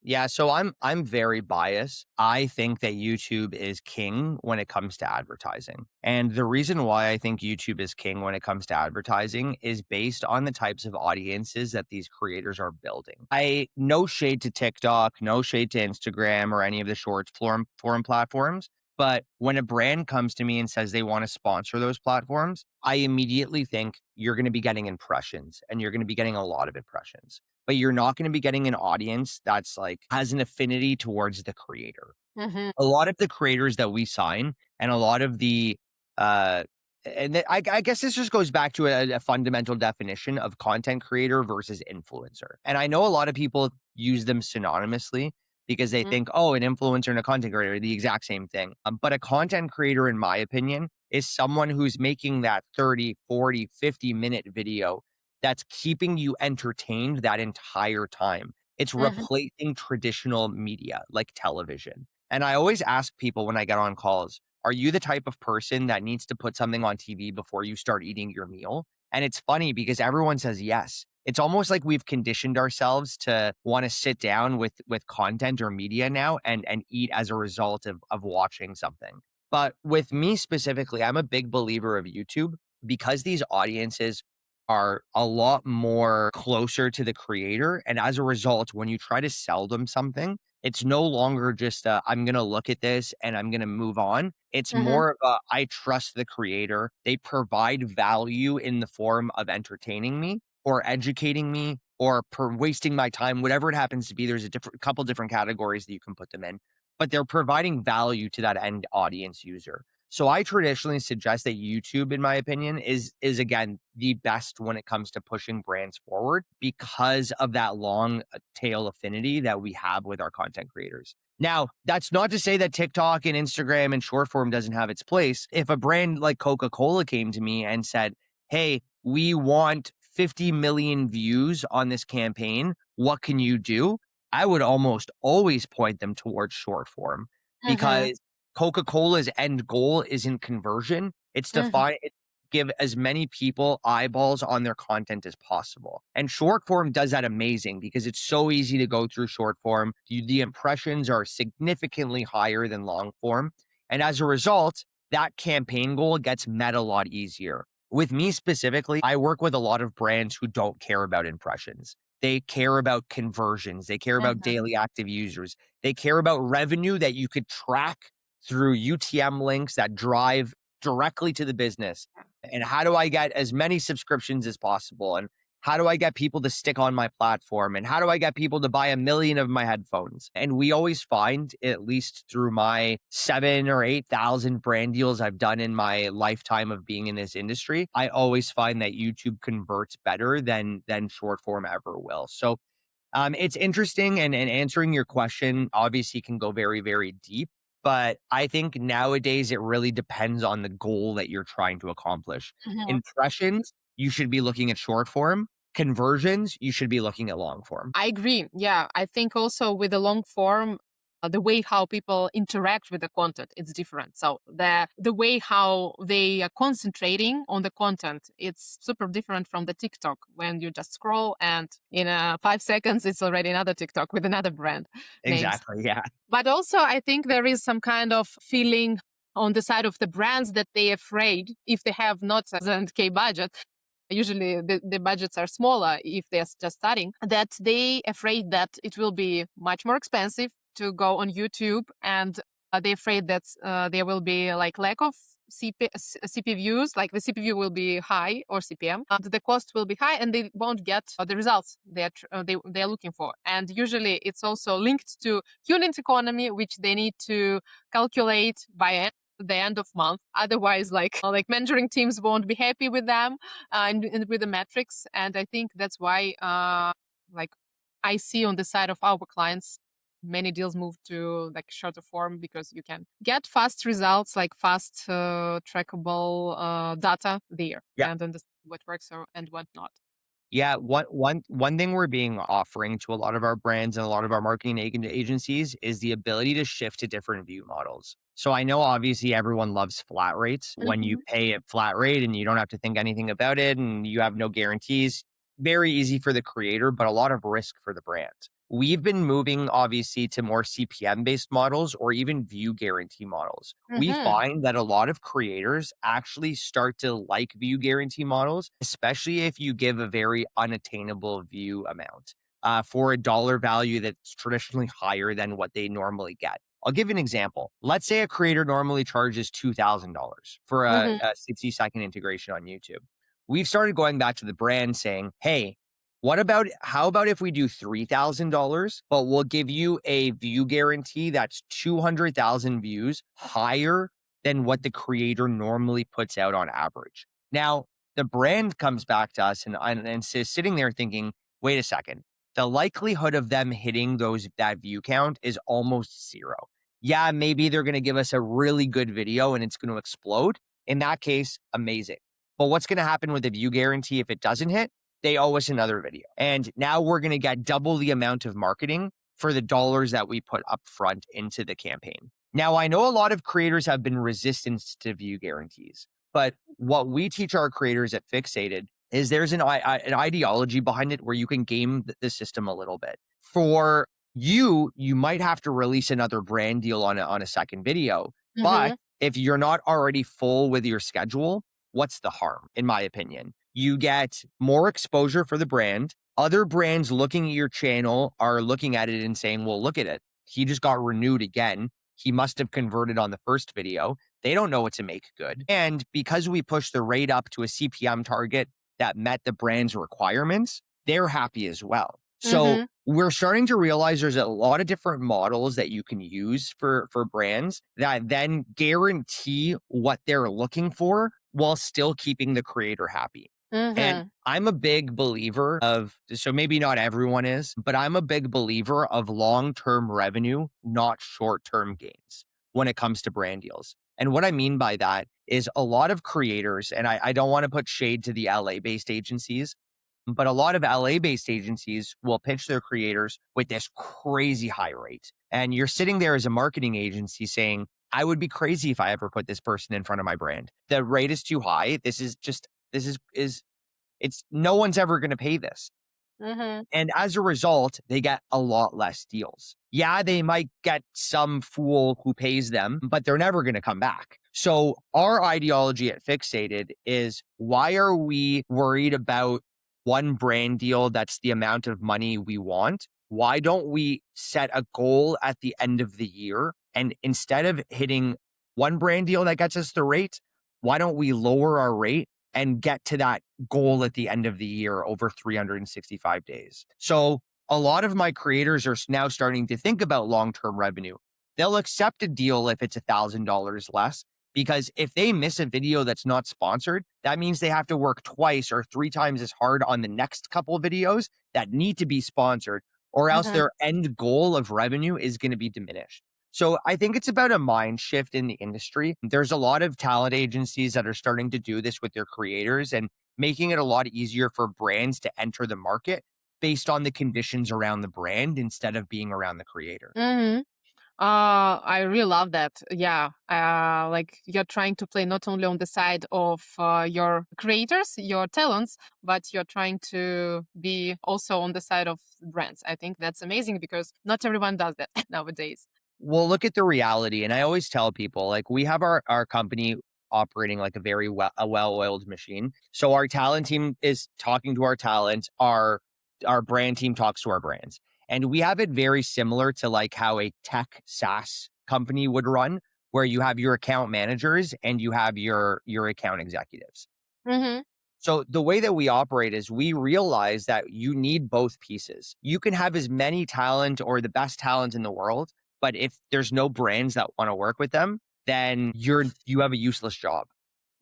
Yeah. So I'm very biased. I think that YouTube is king when it comes to advertising. And the reason why I think YouTube is king when it comes to advertising is based on the types of audiences that these creators are building. I no shade to TikTok, no shade to Instagram or any of the short forum platforms. But when a brand comes to me and says they want to sponsor those platforms, I immediately think you're going to be getting impressions, and you're going to be getting a lot of impressions, but you're not going to be getting an audience that's like has an affinity towards the creator. Mhm. A lot of the creators that we sign, and a lot of the uh I guess this just goes back to a fundamental definition of content creator versus influencer. And I know a lot of people use them synonymously because they Mhm. think, oh, an influencer and a content creator are the exact same thing. But a content creator, in my opinion, is someone who's making that 30, 40, 50-minute video that's keeping you entertained that entire time. It's Mhm. replacing traditional media like television. And I always ask people when I get on calls, are you the type of person that needs to put something on TV before you start eating your meal? And it's funny because everyone says yes. It's almost like we've conditioned ourselves to want to sit down with content or media now and eat as a result of watching something. But with me specifically, I'm a big believer of YouTube because these audiences are a lot more closer to the creator. And as a result, when you try to sell them something, it's no longer just I'm going to look at this and I'm going to move on. It's Mhm. more of a I trust the creator. They provide value in the form of entertaining me or educating me or wasting my time, whatever it happens to be. There's a couple different categories that you can put them in, but they're providing value to that end audience user. So I traditionally suggest that YouTube, in my opinion, is again the best when it comes to pushing brands forward because of that long tail affinity that we have with our content creators. Now, that's not to say that TikTok and Instagram and short form doesn't have its place. If a brand like Coca-Cola came to me and said, "Hey, we want 50 million views on this campaign. What can you do?" I would almost always point them towards short form, Mhm. because Coca-Cola's end goal isn't conversion. It's to Mhm. give as many people eyeballs on their content as possible. And short form does that amazing because it's so easy to go through short form. The impressions are significantly higher than long form. And as a result, that campaign goal gets met a lot easier. With me specifically, I work with a lot of brands who don't care about impressions. They care about conversions. They care about Mhm. daily active users. They care about revenue that you could track through UTM links that drive directly to the business? And how do I get as many subscriptions as possible? And how do I get people to stick on my platform? And how do I get people to buy 1,000,000 of my headphones? And we always find, at least through my 7 or 8,000 brand deals I've done in my lifetime of being in this industry, I always find that YouTube converts better than short form ever will. So it's interesting, and answering your question obviously can go very, very deep. But I think nowadays it really depends on the goal that you're trying to accomplish. Mhm. Impressions, you should be looking at short form. Conversions, you should be looking at long form. I agree. Yeah, I think also with the long form, the way how people interact with the content, it's different. So the way how they are concentrating on the content, it's super different from the TikTok when you just scroll and in 5 seconds it's already another TikTok with another brand names. Exactly. Yeah. But also, I think there is some kind of feeling on the side of the brands that they're afraid if they have not a 1,000K budget. Usually the budgets are smaller if they're just starting, that they afraid that it will be much more expensive to go on YouTube, and they're afraid that there will be like lack of CPVs, like the CPV will be high or CPM, and the cost will be high, and they won't get the results they're looking for. And usually it's also linked to unit economy, which they need to calculate by the end of month. Otherwise, like mentoring teams won't be happy with them and with the metrics. And I think that's why, like, I see on the side of our clients, many deals move to like shorter form because you can get fast results, like fast trackable data there, Yeah. and understand what works and what not. Yeah, one thing we're being offering to a lot of our brands and a lot of our marketing agencies is the ability to shift to different view models. So I know obviously everyone loves flat rates when you Mhm. pay a flat rate and you don't have to think anything about it and you have no guarantees. Very easy for the creator, but a lot of risk for the brand. We've been moving obviously to more CPM based models or even view guarantee models. We Mhm. find that a lot of creators actually start to like view guarantee models, especially if you give a very unattainable view amount for a dollar value that's traditionally higher than what they normally get. I'll give you an example. Let's say a creator normally charges $2,000 for Mhm. a 60-second integration on YouTube. We've started going back to the brand saying, hey, how about if we do $3,000, but we'll give you a view guarantee that's 200,000 views higher than what the creator normally puts out on average. Now, the brand comes back to us and is sitting there thinking, wait a second, the likelihood of them hitting that view count is almost zero. Yeah, maybe they're going to give us a really good video and it's going to explode. In that case, amazing. But what's going to happen with the view guarantee if it doesn't hit? They owe us another video. And now we're going to get double the amount of marketing for the dollars that we put up front into the campaign. Now, I know a lot of creators have been resistant to view guarantees, but what we teach our creators at Fixated is there's an ideology behind it where you can game the system a little bit. For you might have to release another brand deal on a second video, but Mhm. if you're not already full with your schedule, what's the harm, in my opinion? You get more exposure for the brand. Other brands looking at your channel are looking at it and saying, well, look at it. He just got renewed again. He must have converted on the first video. They don't know what to make good. And because we pushed the rate up to a CPM target that met the brand's requirements, they're happy as well. So Mhm. we're starting to realize there's a lot of different models that you can use for brands that then guarantee what they're looking for while still keeping the creator happy. And Mhm. I'm a big believer of, so maybe not everyone is, but I'm a big believer of long-term revenue, not short-term gains when it comes to brand deals. And what I mean by that is a lot of creators, and I don't want to put shade to the LA-based agencies, but a lot of LA-based agencies will pitch their creators with this crazy high rate. And you're sitting there as a marketing agency saying, I would be crazy if I ever put this person in front of my brand. The rate is too high. This is it's no one's ever going to pay this. Mhm. And as a result, they get a lot less deals. Yeah, they might get some fool who pays them, but they're never going to come back. So our ideology at Fixated is, why are we worried about one brand deal that's the amount of money we want? Why don't we set a goal at the end of the year And instead of hitting one brand deal that gets us the rate, why don't we lower our rate and get to that goal at the end of the year over 365 days? So a lot of my creators are now starting to think about long-term revenue. They'll accept a deal if it's $1,000 less, because if they miss a video that's not sponsored, that means they have to work twice or three times as hard on the next couple of videos that need to be sponsored, or else Mhm. their end goal of revenue is going to be diminished. So I think it's about a mind shift in the industry. There's a lot of talent agencies that are starting to do this with their creators and making it a lot easier for brands to enter the market based on the conditions around the brand instead of being around the creator. Mhm. I really love that. Yeah. Like you're trying to play not only on the side of your creators, your talents, but you're trying to be also on the side of brands. I think that's amazing because not everyone does that nowadays. Well, look at the reality. And I always tell people, like, we have our company operating like a very well-oiled machine. So our talent team is talking to our talent, our brand team talks to our brands. And we have it very similar to like how a tech SaaS company would run, where you have your account managers and you have your account executives. Mm-hmm. So the way that we operate is we realize that you need both pieces. You can have as many talent or the best talent in the world, but if there's no brands that want to work with them, then you have a useless job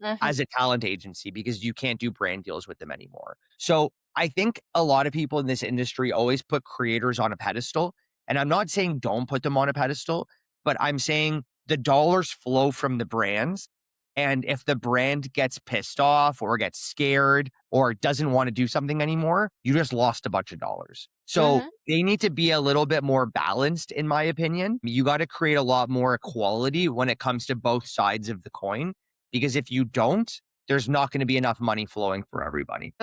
Mm-hmm. as a talent agency because you can't do brand deals with them anymore. So I think a lot of people in this industry always put creators on a pedestal. And I'm not saying don't put them on a pedestal, but I'm saying the dollars flow from the brands. And if the brand gets pissed off or gets scared or doesn't want to do something anymore, you just lost a bunch of dollars. So Mm-hmm. they need to be a little bit more balanced, in my opinion. You got to create a lot more equality when it comes to both sides of the coin, because if you don't, there's not going to be enough money flowing for everybody.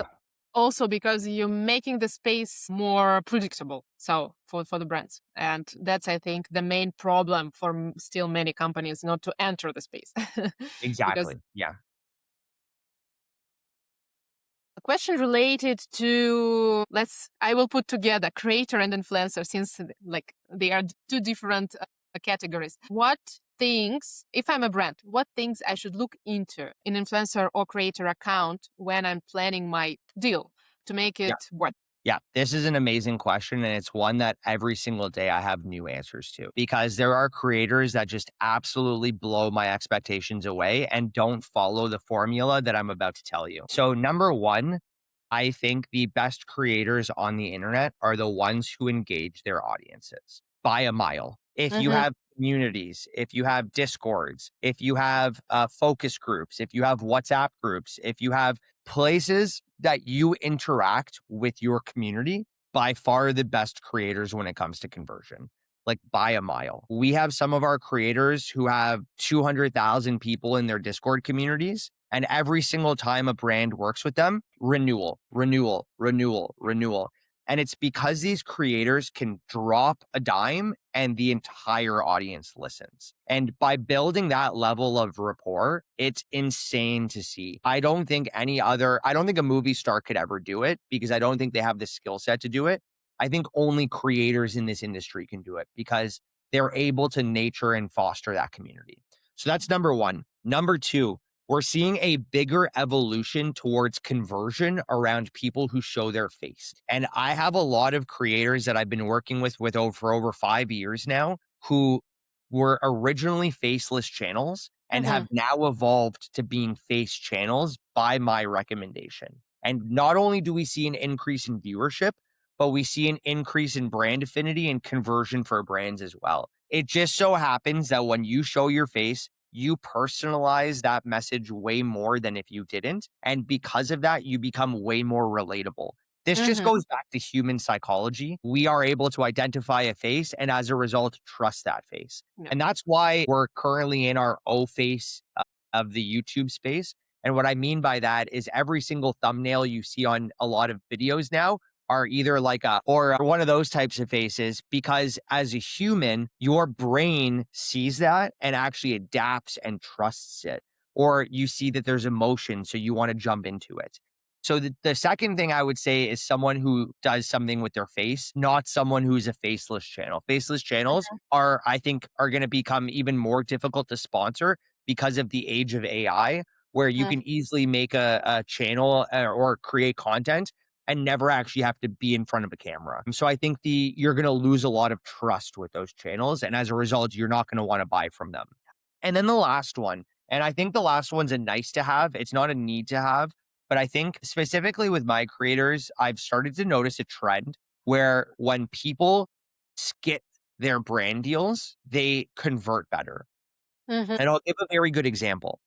Also because you're making the space more predictable, so for the brands, and that's, I think, the main problem for still many companies not to enter the space. Because Exactly. Yeah. a question related to, I will put together creator and influencer, since like they are two different categories. What things, if I'm a brand, what things I should look into in influencer or creator account when I'm planning my deal to make Yeah. it work? Yeah, this is an amazing question. And it's one that every single day I have new answers to, because there are creators that just absolutely blow my expectations away and don't follow the formula that I'm about to tell you. So, number one, I think the best creators on the internet are the ones who engage their audiences by a mile. If you Mm-hmm. have communities, if you have discords, if you have focus groups, if you have WhatsApp groups, if you have places that you interact with your community, by far the best creators when it comes to conversion, like by a mile. We have some of our creators who have 200,000 people in their Discord communities. And every single time a brand works with them, renewal, renewal, renewal, renewal. And it's because these creators can drop a dime and the entire audience listens. And by building that level of rapport, it's insane to see. I don't think a movie star could ever do it, because I don't think they have the skill set to do it. I think only creators in this industry can do it because they're able to nurture and foster that community. So that's number one. Number two, we're seeing a bigger evolution towards conversion around people who show their face. And I have a lot of creators that I've been working with for over 5 years now, who were originally faceless channels and Mm-hmm. have now evolved to being face channels by my recommendation. And not only do we see an increase in viewership, but we see an increase in brand affinity and conversion for brands as well. It just so happens that when you show your face, you personalize that message way more than if you didn't. And because of that, you become way more relatable. This just Mm-hmm. goes back to human psychology. We are able to identify a face and as a result, trust that face. Yeah. And that's why we're currently in our O face of the YouTube space. And what I mean by that is every single thumbnail you see on a lot of videos now are either like or one of those types of faces, because as a human, your brain sees that and actually adapts and trusts it. Or you see that there's emotion, so you want to jump into it. So the second thing I would say is someone who does something with their face, not someone who's a faceless channel. Faceless channels are, I think, are going to become even more difficult to sponsor because of the age of AI, where you Mhm. can easily make a channel or create content and never actually have to be in front of a camera. So I think you're going to lose a lot of trust with those channels, and as a result, you're not going to want to buy from them. And then the last one, and I think the last one's a nice to have. It's not a need to have, but I think specifically with my creators, I've started to notice a trend where when people skip their brand deals, they convert better. Mhm. And I'll give a very good example.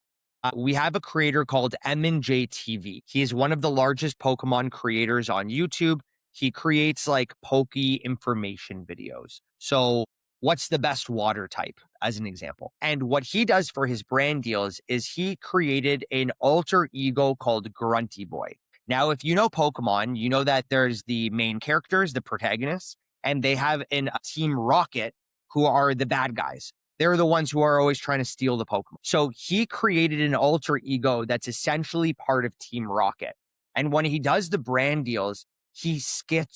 We have a creator called M&J TV. He is one of the largest Pokemon creators on YouTube. He creates like pokey information videos. So, what's the best water type, as an example? And what he does for his brand deals is he created an alter ego called Grunty Boy. Now, if you know Pokemon, you know that there's the main characters, the protagonists, and they have a Team Rocket who are the bad guys. They're the ones who are always trying to steal the Pokemon. So he created an alter ego that's essentially part of Team Rocket. And when he does the brand deals, he sketches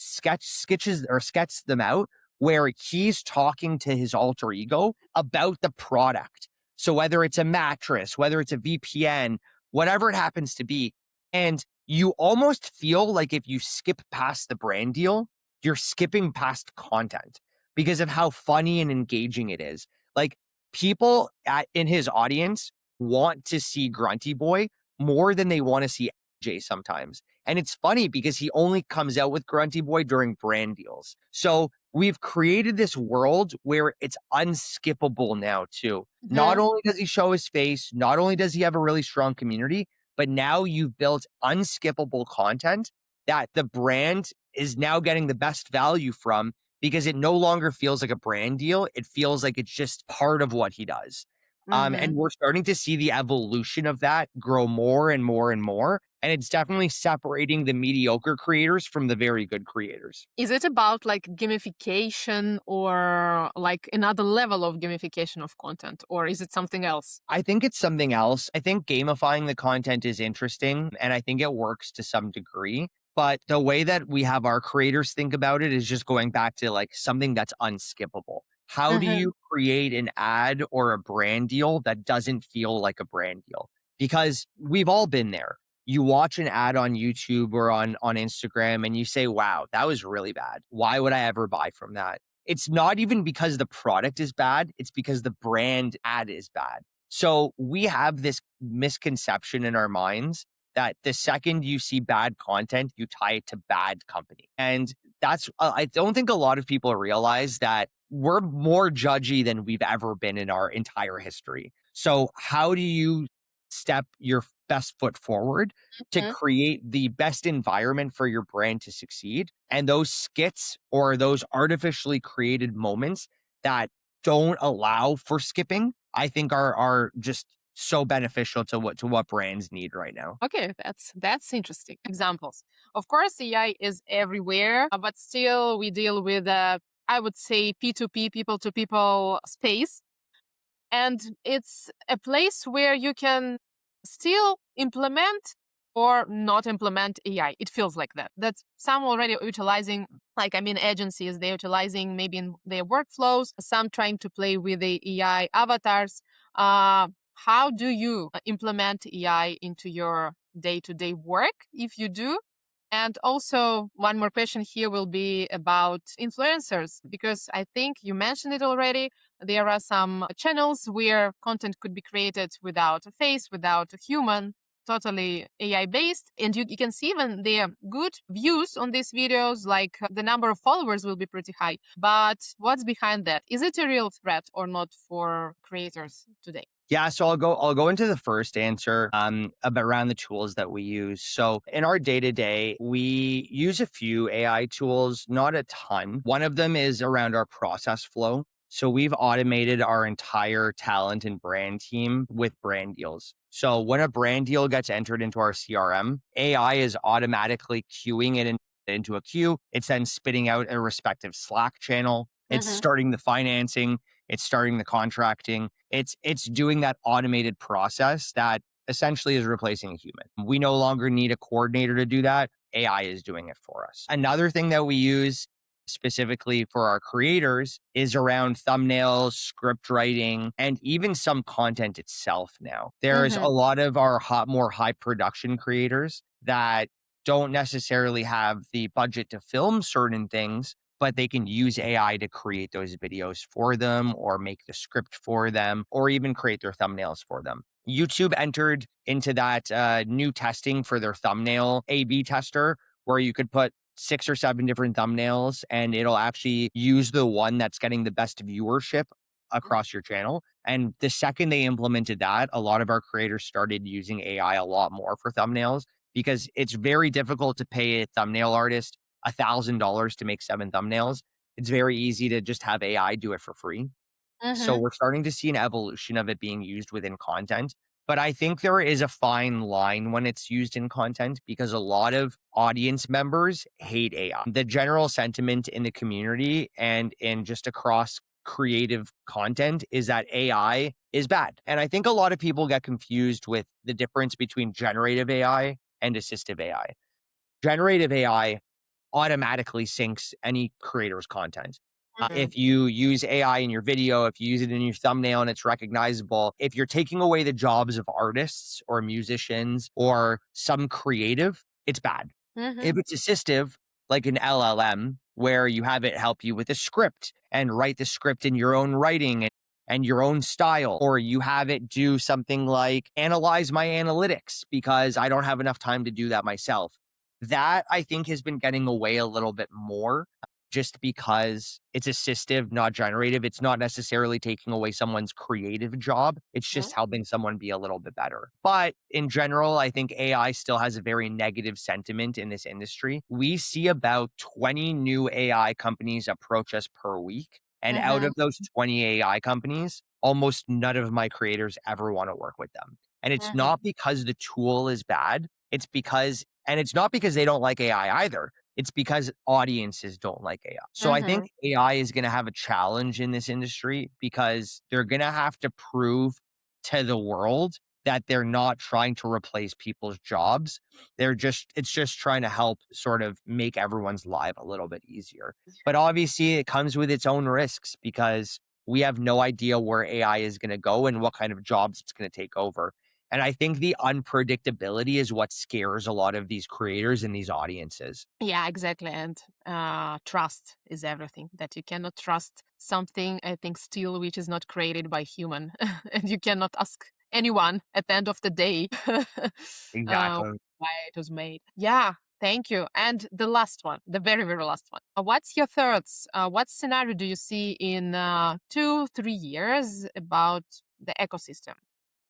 them out where he's talking to his alter ego about the product. So whether it's a mattress, whether it's a VPN, whatever it happens to be. And you almost feel like if you skip past the brand deal, you're skipping past content because of how funny and engaging it is. Like people in his audience want to see Grunty Boy more than they want to see Jay sometimes. And it's funny because he only comes out with Grunty Boy during brand deals. So we've created this world where it's unskippable now, too. Not Mhm. only does he show his face, not only does he have a really strong community, but now you've built unskippable content that the brand is now getting the best value from because it no longer feels like a brand deal. It feels like it's just part of what he does. And Mhm. we're starting to see the evolution of that grow more and more and more. And it's definitely separating the mediocre creators from the very good creators. Is it about like gamification or like another level of gamification of content, or is it something else? I think it's something else. I think gamifying the content is interesting and I think it works to some degree. But the way that we have our creators think about it is just going back to like something that's unskippable. How do Mhm. you create an ad or a brand deal that doesn't feel like a brand deal? Because we've all been there. You watch an ad on YouTube or on Instagram and you say, wow, that was really bad. Why would I ever buy from that? It's not even because the product is bad, it's because the brand ad is bad. So we have this misconception in our minds that the second you see bad content, you tie it to bad company. And I don't think a lot of people realize that we're more judgy than we've ever been in our entire history. So, how do you step your best foot forward to Mhm. create the best environment for your brand to succeed? And those skits or those artificially created moments that don't allow for skipping, I think are just so beneficial to what brands need right now. Okay, that's interesting. Examples. Of course, AI is everywhere, but still we deal with I would say P2P, people to people space. And it's a place where you can still implement or not implement AI. It feels like that. That some already utilizing, like I mean, agencies, they're utilizing maybe in their workflows, some trying to play with the AI avatars. How do you implement AI into your day to day work if you do? And also, one more question here will be about influencers, because I think you mentioned it already. There are some channels where content could be created without a face, without a human, totally AI based. And you can see even their good views on these videos, like the number of followers will be pretty high. But what's behind that? Is it a real threat or not for creators today? Yeah, so I'll go into the first answer about around the tools that we use. So in our day-to-day, we use a few AI tools, not a ton. One of them is around our process flow. So we've automated our entire talent and brand team with brand deals. So when a brand deal gets entered into our CRM, AI is automatically queuing it into a queue. It's then spitting out a respective Slack channel. It's Mm-hmm. starting the financing. It's starting the contracting. It's doing that automated process that essentially is replacing a human. We no longer need a coordinator to do that. AI is doing it for us. Another thing that we use specifically for our creators is around thumbnails, script writing, and even some content itself now. There's a lot of our more high production creators that don't necessarily have the budget to film certain things, but they can use AI to create those videos for them or make the script for them or even create their thumbnails for them. YouTube entered into that new testing for their thumbnail A/B tester, where you could put 6 or 7 different thumbnails and it'll actually use the one that's getting the best viewership across your channel. And the second they implemented that, a lot of our creators started using AI a lot more for thumbnails because it's very difficult to pay a thumbnail artist $1,000 to make 7 thumbnails. It's very easy to just have AI do it for free. So we're starting to see an evolution of it being used within content. But I think there is a fine line when it's used in content because a lot of audience members hate AI. The general sentiment in the community and in just across creative content is that AI is bad. And I think a lot of people get confused with the difference between generative AI and assistive AI. Generative AI automatically syncs any creator's content. If you use AI in your video, if you use it in your thumbnail and it's recognizable, if you're taking away the jobs of artists or musicians or some creative, it's bad. If it's assistive, like an LLM, where you have it help you with a script and write the script in your own writing and your own style, or you have it do something like analyze my analytics because I don't have enough time to do that myself. That I think has been getting away a little bit more just because it's assistive, not generative. It's not necessarily taking away someone's creative job. It's just helping someone be a little bit better. But in general, I think AI still has a very negative sentiment in this industry. We see about 20 new AI companies approach us per week. And out of those 20 AI companies, almost none of my creators ever want to work with them. And it's not because the tool is bad. And it's not because they don't like AI either. It's because audiences don't like AI. So I think AI is going to have a challenge in this industry because they're going to have to prove to the world that they're not trying to replace people's jobs. It's just trying to help sort of make everyone's life a little bit easier. But obviously it comes with its own risks because we have no idea where AI is going to go and what kind of jobs it's going to take over. And I think the unpredictability is what scares a lot of these creators and these audiences. Yeah, exactly. And trust is everything. That you cannot trust something, I think, still, which is not created by human. And you cannot ask anyone at the end of the day Exactly. why it was made. Yeah, thank you. And the last one, the very, very last one. What's your thoughts? What scenario do you see in 2-3 years about the ecosystem?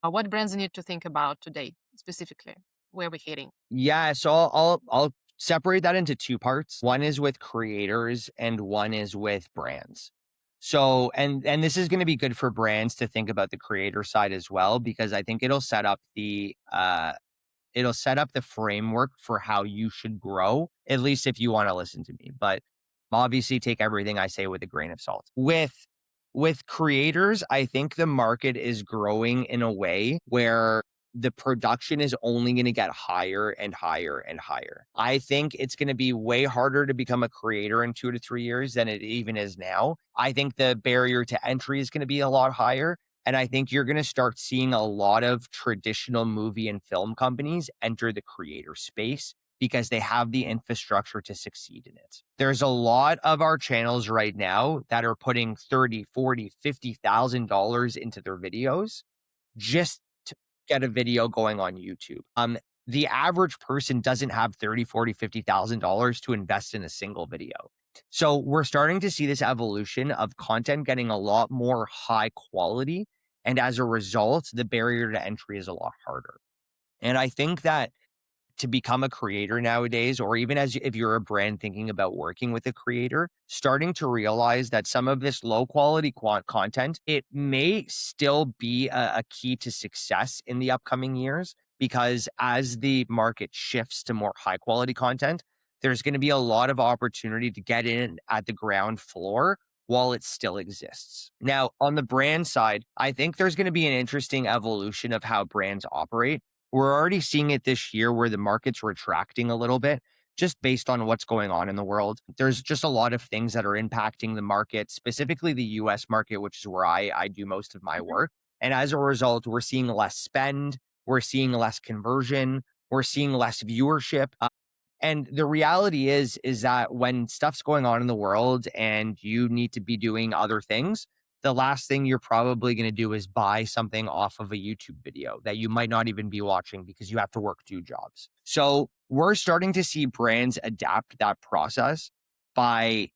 What brands need to think about today, specifically? Where we're heading? Yeah, so I'll separate that into 2 parts. One is with creators and one is with brands. So, and this is going to be good for brands to think about the creator side as well because I think it'll set up the framework for how you should grow, at least if you want to listen to me. But obviously take everything I say with a grain of salt. With creators, I think the market is growing in a way where the production is only going to get higher and higher and higher. I think it's going to be way harder to become a creator in 2 to 3 years than it even is now. I think the barrier to entry is going to be a lot higher. And I think you're going to start seeing a lot of traditional movie and film companies enter the creator space because they have the infrastructure to succeed in it. There's a lot of our channels right now that are putting $30, $40, $50,000 into their videos just to get a video going on YouTube. The average person doesn't have $30, $40, $50,000 to invest in a single video. So we're starting to see this evolution of content getting a lot more high quality. And as a result, the barrier to entry is a lot harder. And I think that to become a creator nowadays, or even if you're a brand thinking about working with a creator, starting to realize that some of this low quality content, it may still be a key to success in the upcoming years, because as the market shifts to more high quality content, there's going to be a lot of opportunity to get in at the ground floor while it still exists. Now, on the brand side, I think there's going to be an interesting evolution of how brands operate. We're already seeing it this year where the market's retracting a little bit just based on what's going on in the world. There's just a lot of things that are impacting the market, specifically the US market, which is where I do most of my Mhm. work. And as a result, we're seeing less spend, we're seeing less conversion, we're seeing less viewership. And the reality is that when stuff's going on in the world and you need to be doing other things, the last thing you're probably going to do is buy something off of a YouTube video that you might not even be watching because you have to work two jobs. So we're starting to see brands adapt that process by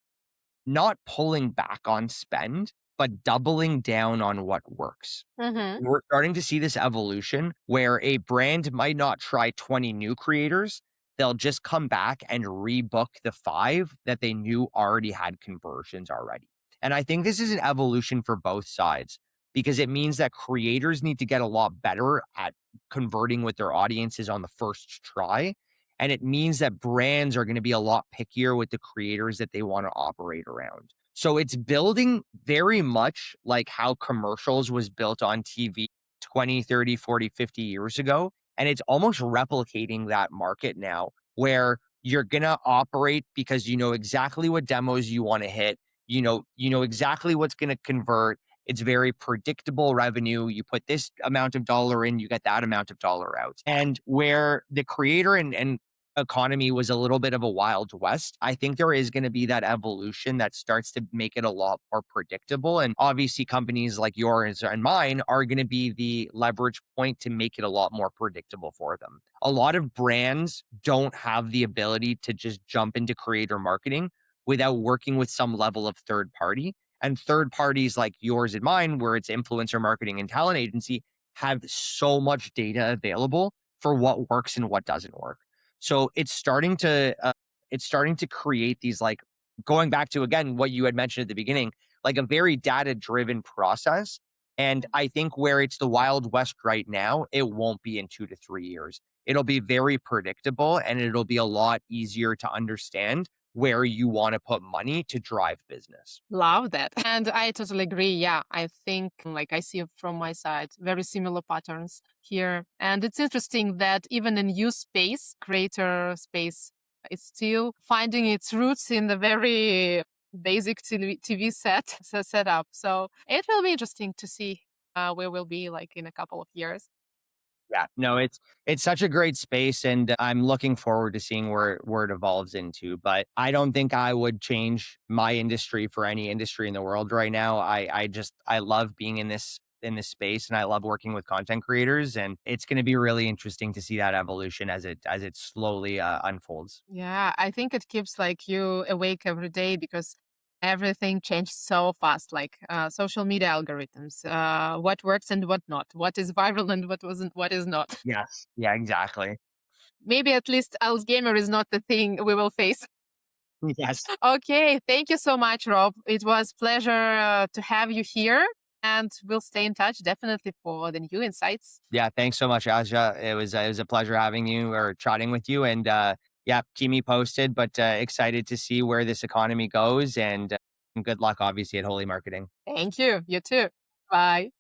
not pulling back on spend, but doubling down on what works. Mhm. We're starting to see this evolution where a brand might not try 20 new creators. They'll just come back and rebook the 5 that they knew already had conversions already. And I think this is an evolution for both sides because it means that creators need to get a lot better at converting with their audiences on the first try. And it means that brands are going to be a lot pickier with the creators that they want to operate around. So it's building very much like how commercials was built on TV 20, 30, 40, 50 years ago. And it's almost replicating that market now where you're going to operate because you know exactly what demos you want to hit. You know exactly what's going to convert. It's very predictable revenue. You put this amount of dollar in, you get that amount of dollar out. And where the creator and economy was a little bit of a wild west, I think there is going to be that evolution that starts to make it a lot more predictable. And obviously, companies like yours and mine are going to be the leverage point to make it a lot more predictable for them. A lot of brands don't have the ability to just jump into creator marketing without working with some level of third party. And third parties like yours and mine, where it's influencer marketing and talent agency, have so much data available for what works and what doesn't work. So it's starting to create these like going back to again what you had mentioned at the beginning, like a very data driven process. And I think where it's the Wild West right now, it won't be in 2 to 3 years. It'll be very predictable and it'll be a lot easier to understand where you want to put money to drive business. Love that. And I totally agree. Yeah, I think like I see from my side very similar patterns here. And it's interesting that even in new space, creator space, it's still finding its roots in the very basic TV setup. So it will be interesting to see where we'll be like in a couple of years. Yeah, no, it's such a great space, and I'm looking forward to seeing where it evolves into. But I don't think I would change my industry for any industry in the world right now. I love being in this space, and I love working with content creators, and it's going to be really interesting to see that evolution as it slowly unfolds. Yeah, I think it keeps like you awake every day because everything changed so fast, like social media algorithms, what works and what not, what is viral and what wasn't, what is not. Yes, yeah, exactly. Maybe at least Alzheimer is not the thing we will face. Yes. Okay, thank you so much, Rob. It was pleasure to have you here, and we'll stay in touch definitely for the new insights. Yeah, thanks so much, Asya. It was a pleasure having you or chatting with you, and yeah, keep me posted. But excited to see where this economy goes, and good luck, obviously, at Holy Marketing. Thank you. You too. Bye.